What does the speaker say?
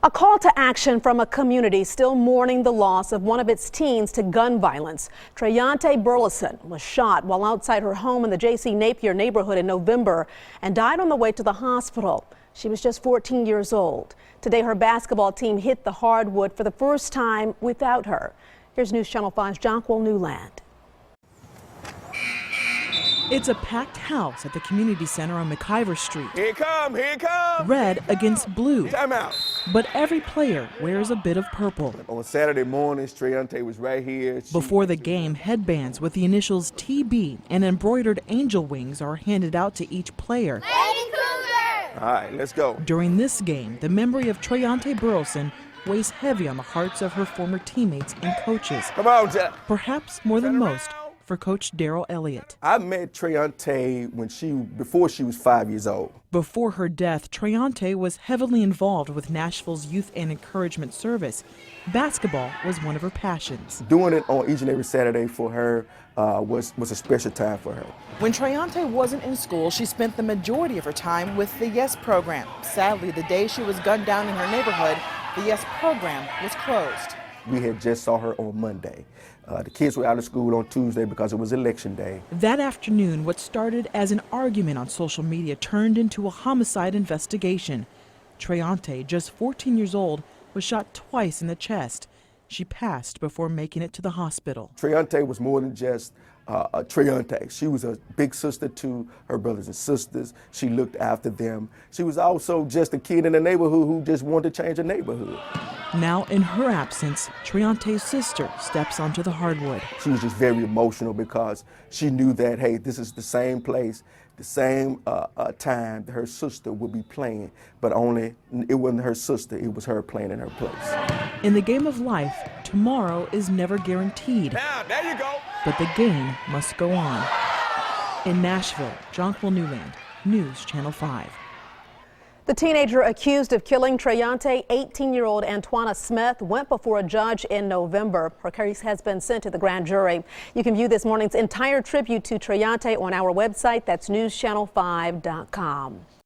A call to action from a community still mourning the loss of one of its teens to gun violence. Treyonta Burleson was shot while outside her home in the J.C. Napier neighborhood in November and died on the way to the hospital. She was just 14 years old. Today, her basketball team hit the hardwood for the first time without her. Here's News Channel 5's Jonquil Newland. It's a packed house at the community center on McIver Street. Here it come. Red against blue. Time out. But every player wears a bit of purple. On Saturday mornings, Treyonta was right here. Before the game, headbands with the initials TB and embroidered angel wings are handed out to each player. Lady Cougar! All right, let's go. During this game, the memory of Treyonta Burleson weighs heavy on the hearts of her former teammates and coaches. Come on, Jack. Perhaps more than most for Coach Daryl Elliott. I met Treyonta before she was 5 years old. Before her death, Treyonta was heavily involved with Nashville's Youth and Encouragement Service. Basketball was one of her passions. Doing it on each and every Saturday for her was a special time for her. When Treyonta wasn't in school, she spent the majority of her time with the Y.E.S program. Sadly, the day she was gunned down in her neighborhood, the Y.E.S program was closed. We had just saw her on Monday. The kids were out of school on Tuesday because it was election day. That afternoon, what started as an argument on social media turned into a homicide investigation. Treyonta, just 14 years old, was shot twice in the chest. She passed before making it to the hospital. Treyonta was more than just Treyonta. She was a big sister to her brothers and sisters. She looked after them. She was also just a kid in the neighborhood who just wanted to change the neighborhood. Now, in her absence, Treyonta's sister steps onto the hardwood. She was just very emotional because she knew that, hey, this is the same place, the same time that her sister would be playing, but only it wasn't her sister, it was her playing in her place. In the game of life, tomorrow is never guaranteed. Now, there you go. But the game must go on. In Nashville, Jonquil Newland, News Channel 5. The teenager accused of killing Treyonta, 18-year-old Antwana Smith, went before a judge in November. Her case has been sent to the grand jury. You can view this morning's entire tribute to Treyonta on our website. That's newschannel5.com.